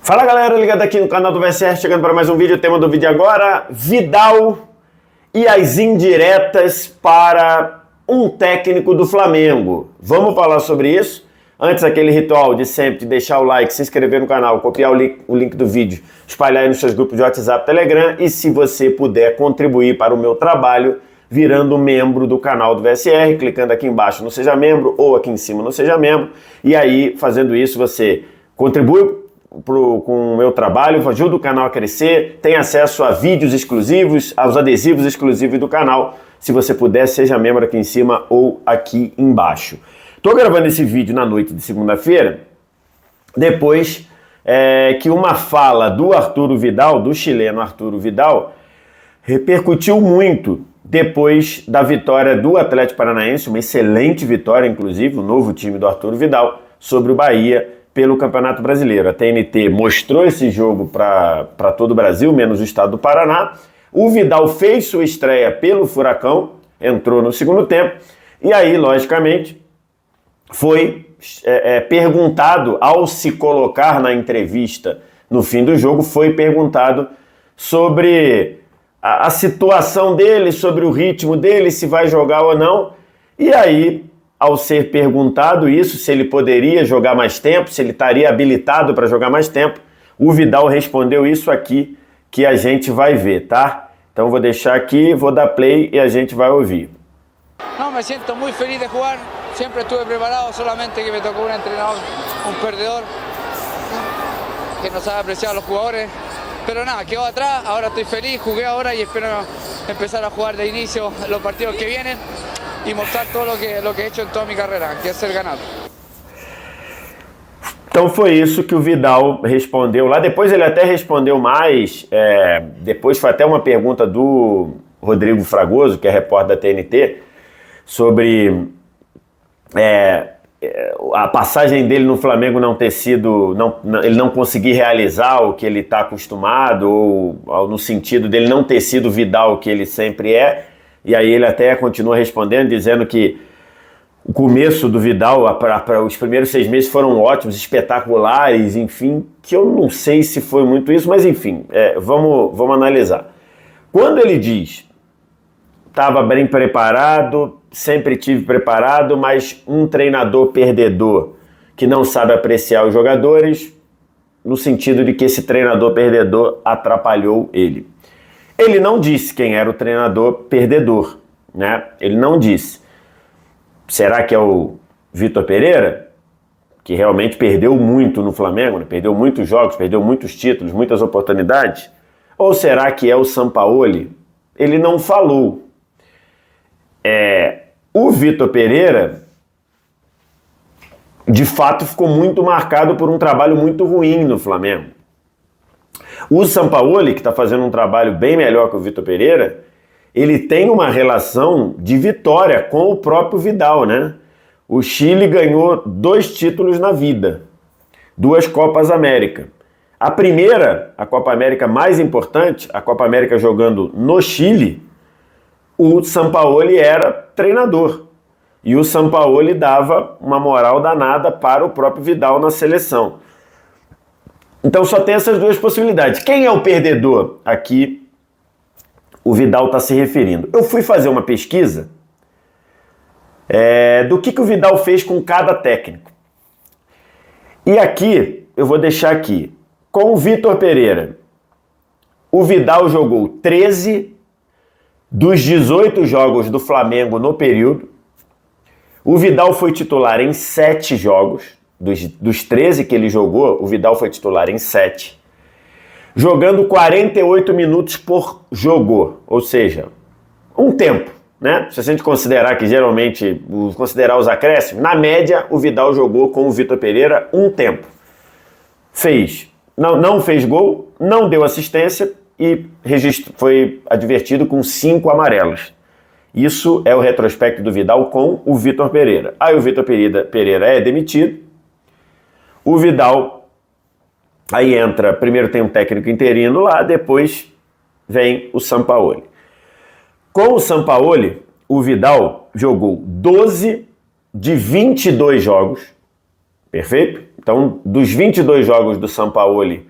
Fala galera, ligado aqui no canal do VSR, chegando para mais um vídeo. O tema do vídeo agora, Vidal e as indiretas para um técnico do Flamengo. Vamos falar sobre isso? Antes, aquele ritual de sempre de deixar o like, se inscrever no canal, copiar o link do vídeo, espalhar aí nos seus grupos de WhatsApp, Telegram e se você puder contribuir para o meu trabalho, virando membro do canal do VSR, clicando aqui embaixo no Seja Membro ou aqui em cima no Seja Membro. E aí, fazendo isso, você contribui com o meu trabalho, ajuda o canal a crescer, tem acesso a vídeos exclusivos, aos adesivos exclusivos do canal. Se você puder, seja membro aqui em cima ou aqui embaixo. Estou gravando esse vídeo na noite de segunda-feira, depois que uma fala do Arturo Vidal, do chileno Arturo Vidal, repercutiu muito depois da vitória do Atlético Paranaense, uma excelente vitória, inclusive, o novo time do Arturo Vidal, sobre o Bahia pelo Campeonato Brasileiro. A TNT mostrou esse jogo para todo o Brasil, menos o estado do Paraná. O Vidal fez sua estreia pelo Furacão, entrou no segundo tempo, e aí, logicamente, foi perguntado, ao se colocar na entrevista no fim do jogo, foi perguntado sobre a situação dele, sobre o ritmo dele, se vai jogar ou não. E aí, ao ser perguntado isso, se ele poderia jogar mais tempo, se ele estaria habilitado para jogar mais tempo, o Vidal respondeu isso aqui, que a gente vai ver, tá? Então vou deixar aqui, vou dar play e a gente vai ouvir. No, me siento muy feliz de jugar, siempre estuve preparado, solamente que me tocó un entrenador, un perdedor, que no sabe apreciar a los jugadores, pero nada, quedó atrás, ahora estoy feliz, jugué ahora y espero empezar a jugar de inicio los partidos que vienen y mostrar todo lo que he hecho en toda mi carrera, que es ser ganador. Então foi isso que o Vidal respondeu lá. Depois ele até respondeu mais, depois foi até uma pergunta do Rodrigo Fragoso, que é repórter da TNT, sobre a passagem dele no Flamengo não ter sido, ele não conseguir realizar o que ele está acostumado, ou no sentido dele não ter sido o Vidal que ele sempre é. E aí ele até continua respondendo, dizendo que o começo do Vidal, os primeiros 6 meses foram ótimos, espetaculares, enfim, que eu não sei se foi muito isso, mas enfim, vamos analisar. Quando ele diz, estava bem preparado, sempre tive preparado, mas um treinador perdedor que não sabe apreciar os jogadores, no sentido de que esse treinador perdedor atrapalhou ele. Ele não disse quem era o treinador perdedor, né? Ele não disse. Será que é o Vitor Pereira, que realmente perdeu muito no Flamengo, né? Perdeu muitos jogos, perdeu muitos títulos, muitas oportunidades? Ou será que é o Sampaoli? Ele não falou. O Vitor Pereira, de fato, ficou muito marcado por um trabalho muito ruim no Flamengo. O Sampaoli, que está fazendo um trabalho bem melhor que o Vitor Pereira, ele tem uma relação de vitória com o próprio Vidal, né? O Chile ganhou 2 títulos na vida, 2 Copas América. A primeira, a Copa América mais importante, a Copa América jogando no Chile, o Sampaoli era treinador. E o Sampaoli dava uma moral danada para o próprio Vidal na seleção. Então só tem essas 2 possibilidades. Quem é o perdedor? Aqui o Vidal está se referindo. Eu fui fazer uma pesquisa do que o Vidal fez com cada técnico. E aqui, eu vou deixar aqui, com o Vitor Pereira, o Vidal jogou 13 dos 18 jogos do Flamengo no período. O Vidal foi titular em 7 jogos. Dos 13 que ele jogou, o Vidal foi titular em 7, jogando 48 minutos por jogo, ou seja, um tempo, né? Se a gente considerar que geralmente, considerar os acréscimos, na média o Vidal jogou com o Vitor Pereira um tempo. Não fez gol, não deu assistência e foi advertido com 5 amarelos. Isso é o retrospecto do Vidal com o Vitor Pereira. Aí o Vitor Pereira é demitido. O Vidal, aí entra, primeiro tem um técnico interino lá, depois vem o Sampaoli. Com o Sampaoli, o Vidal jogou 12 de 22 jogos, perfeito? Então, dos 22 jogos do Sampaoli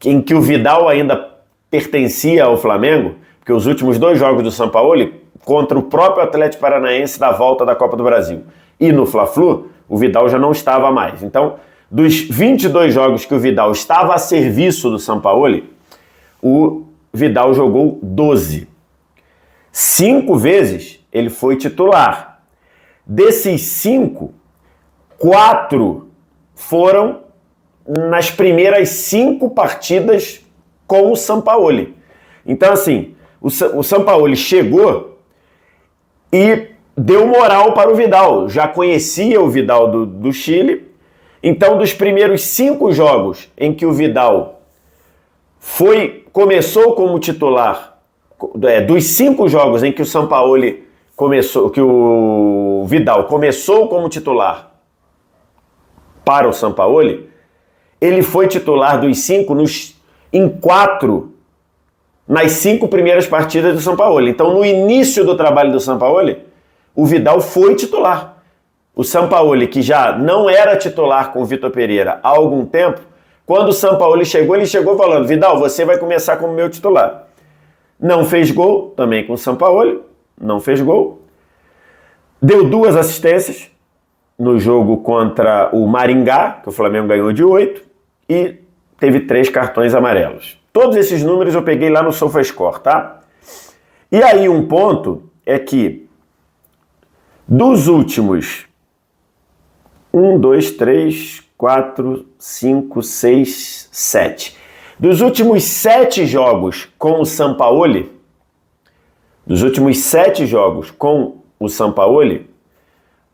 em que o Vidal ainda pertencia ao Flamengo, porque os últimos 2 jogos do Sampaoli, contra o próprio Atlético Paranaense da volta da Copa do Brasil e no Fla-Flu, o Vidal já não estava mais. Então, dos 22 jogos que o Vidal estava a serviço do Sampaoli, o Vidal jogou 12. 5 vezes ele foi titular. Desses 5, 4 foram nas primeiras 5 partidas com o Sampaoli. Então, assim, o Sampaoli chegou e deu moral para o Vidal. Já conhecia o Vidal do Chile. Então, dos primeiros 5 jogos em que o Vidal começou como titular, dos 5 jogos em que o Sampaoli começou, que o Vidal começou como titular para o Sampaoli, ele foi titular dos 5 em 4 nas 5 primeiras partidas do Sampaoli. Então, no início do trabalho do Sampaoli, o Vidal foi titular. O Sampaoli, que já não era titular com o Vitor Pereira há algum tempo, quando o Sampaoli chegou, ele chegou falando: Vidal, você vai começar como meu titular. Não fez gol, também com o Sampaoli, não fez gol. Deu 2 assistências no jogo contra o Maringá, que o Flamengo ganhou de 8, e teve 3 cartões amarelos. Todos esses números eu peguei lá no SofaScore, tá? E aí um ponto é que dos últimos 1, 2, 3, 4, 5, 6, 7. Dos últimos 7 jogos com o Sampaoli,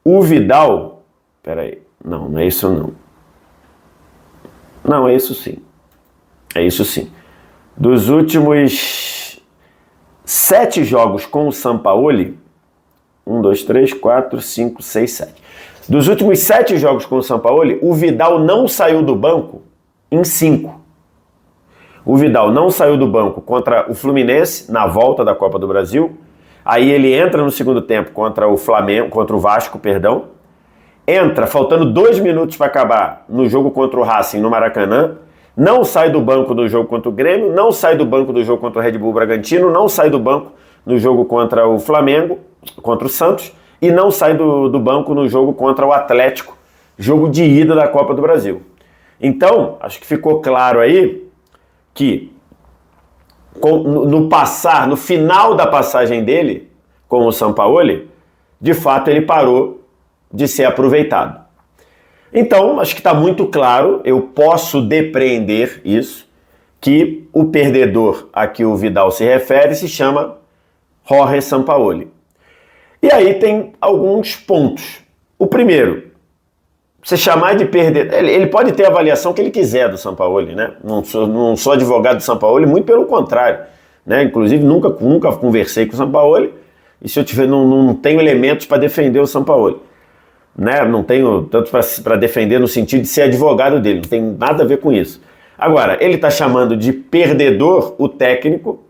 o Vidal... Peraí, não é isso não. Não, é isso sim. É isso sim. Dos últimos 7 jogos com o Sampaoli, 1, 2, 3, 4, 5, 6, 7. Dos últimos 7 jogos com o Sampaoli, o Vidal não saiu do banco em 5. O Vidal não saiu do banco contra o Fluminense, na volta da Copa do Brasil. Aí ele entra no segundo tempo contra o Vasco, perdão. Entra, faltando 2 minutos para acabar, no jogo contra o Racing, no Maracanã. Não sai do banco do jogo contra o Grêmio, não sai do banco do jogo contra o Red Bull Bragantino, não sai do banco no jogo contra o Flamengo, contra o Santos, e não sai do banco no jogo contra o Atlético, jogo de ida da Copa do Brasil. Então, acho que ficou claro aí que no final da passagem dele com o Sampaoli, de fato ele parou de ser aproveitado. Então, acho que está muito claro, eu posso depreender isso, que o perdedor a que o Vidal se refere se chama Jorge Sampaoli. E aí tem alguns pontos. O primeiro, você chamar de perdedor... Ele pode ter a avaliação que ele quiser do Sampaoli, né? Não sou advogado do Sampaoli, muito pelo contrário, né? Inclusive, nunca conversei com o Sampaoli, e se eu tiver, não tenho elementos para defender o Sampaoli. Né? Não tenho tanto para defender no sentido de ser advogado dele, não tem nada a ver com isso. Agora, ele está chamando de perdedor o técnico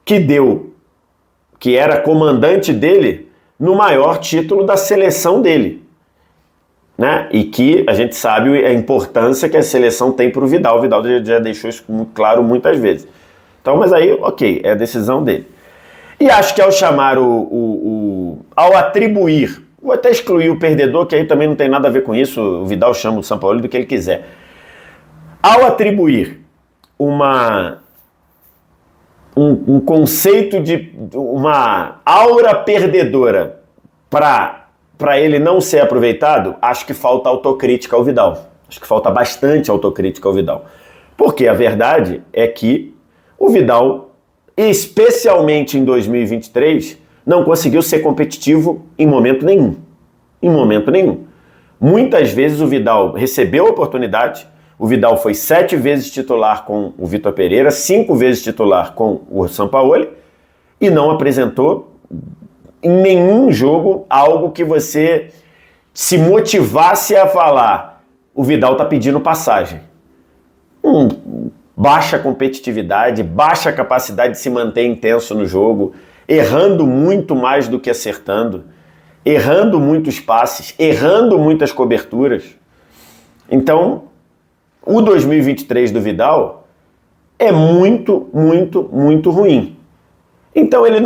que era comandante dele no maior título da seleção dele, né? E que a gente sabe a importância que a seleção tem para o Vidal. O Vidal já deixou isso muito claro muitas vezes. Então, mas aí, ok, é a decisão dele. E acho que ao chamar ao atribuir, vou até excluir o perdedor, que aí também não tem nada a ver com isso, o Vidal chama o Sampaoli do que ele quiser. Ao atribuir um conceito de uma aura perdedora para ele não ser aproveitado, acho que falta autocrítica ao Vidal. Acho que falta bastante autocrítica ao Vidal. Porque a verdade é que o Vidal, especialmente em 2023, não conseguiu ser competitivo em momento nenhum. Em momento nenhum. Muitas vezes o Vidal recebeu a oportunidade. O Vidal foi 7 vezes titular com o Vitor Pereira, 5 vezes titular com o Sampaoli, e não apresentou em nenhum jogo algo que você se motivasse a falar: o Vidal está pedindo passagem. Baixa competitividade, baixa capacidade de se manter intenso no jogo, errando muito mais do que acertando, errando muitos passes, errando muitas coberturas. Então, o 2023 do Vidal é muito, muito, muito ruim. Então ele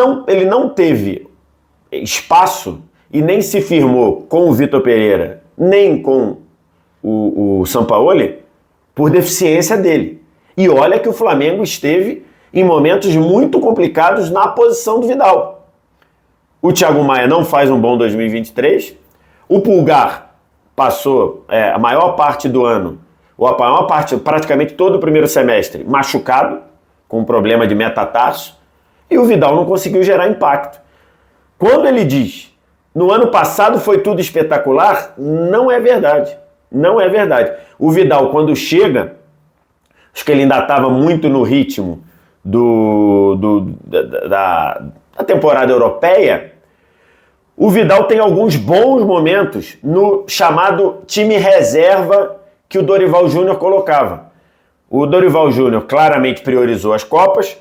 não teve espaço e nem se firmou com o Vitor Pereira, nem com o Sampaoli, por deficiência dele. E olha que o Flamengo esteve em momentos muito complicados na posição do Vidal. O Thiago Maia não faz um bom 2023, o Pulgar passou a maior parte do ano, ou a maior parte, praticamente todo o primeiro semestre, machucado, com um problema de metatarso, e o Vidal não conseguiu gerar impacto. Quando ele diz, no ano passado foi tudo espetacular, não é verdade. Não é verdade. O Vidal, quando chega, acho que ele ainda estava muito no ritmo da temporada europeia. O Vidal tem alguns bons momentos no chamado time reserva que o Dorival Júnior colocava. O Dorival Júnior claramente priorizou as Copas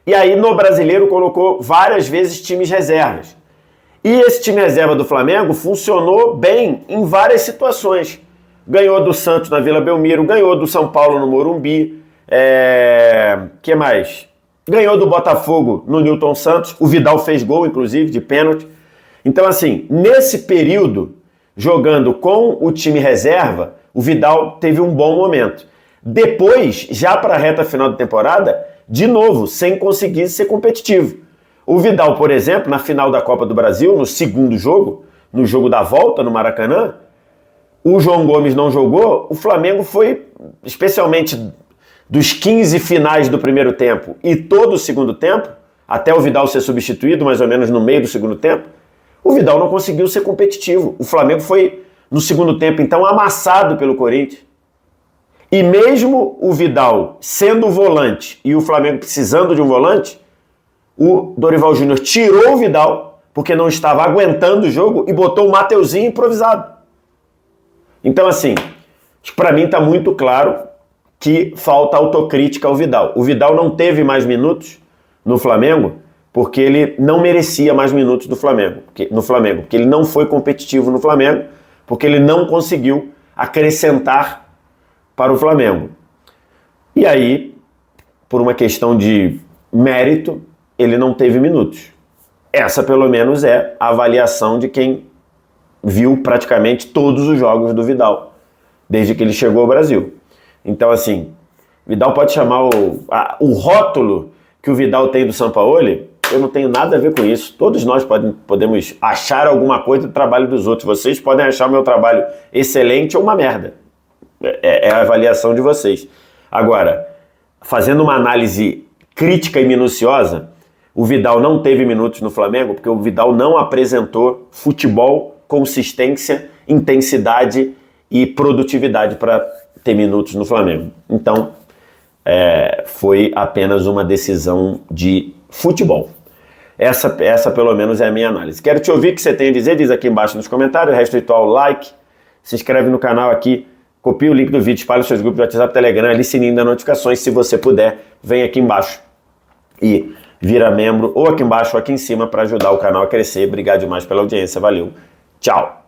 e aí no Brasileiro colocou várias vezes times reservas. E esse time reserva do Flamengo funcionou bem em várias situações. Ganhou do Santos na Vila Belmiro, ganhou do São Paulo no Morumbi, que mais? Ganhou do Botafogo no Newton Santos, o Vidal fez gol, inclusive, de pênalti. Então, assim, nesse período, jogando com o time reserva, o Vidal teve um bom momento. Depois, já para a reta final da temporada, de novo, sem conseguir ser competitivo. O Vidal, por exemplo, na final da Copa do Brasil, no segundo jogo, no jogo da volta no Maracanã, o João Gomes não jogou, o Flamengo foi, especialmente dos 15 finais do primeiro tempo e todo o segundo tempo, até o Vidal ser substituído, mais ou menos no meio do segundo tempo, o Vidal não conseguiu ser competitivo. O Flamengo foi, no segundo tempo, então, amassado pelo Corinthians. E mesmo o Vidal sendo volante e o Flamengo precisando de um volante, o Dorival Júnior tirou o Vidal, porque não estava aguentando o jogo, e botou o Mateuzinho improvisado. Então, assim, para mim está muito claro que falta autocrítica ao Vidal. O Vidal não teve mais minutos no Flamengo porque ele não merecia mais minutos no Flamengo, porque ele não foi competitivo no Flamengo, porque ele não conseguiu acrescentar para o Flamengo. E aí, por uma questão de mérito, ele não teve minutos. Essa, pelo menos, é a avaliação de quem viu praticamente todos os jogos do Vidal, desde que ele chegou ao Brasil. Então, assim, Vidal pode chamar o rótulo que o Vidal tem do Sampaoli, eu não tenho nada a ver com isso. Todos nós podemos achar alguma coisa do trabalho dos outros. Vocês podem achar o meu trabalho excelente ou uma merda. É a avaliação de vocês. Agora, fazendo uma análise crítica e minuciosa, o Vidal não teve minutos no Flamengo porque o Vidal não apresentou futebol, consistência, intensidade e produtividade para ter minutos no Flamengo. Então, foi apenas uma decisão de futebol. Essa pelo menos é a minha análise. Quero te ouvir o que você tem a dizer, diz aqui embaixo nos comentários, resto ritual, like, se inscreve no canal aqui, copia o link do vídeo, espalha os seus grupos de WhatsApp, Telegram, ali sininho das notificações, se você puder, vem aqui embaixo e vira membro, ou aqui embaixo ou aqui em cima para ajudar o canal a crescer. Obrigado demais pela audiência, valeu, tchau!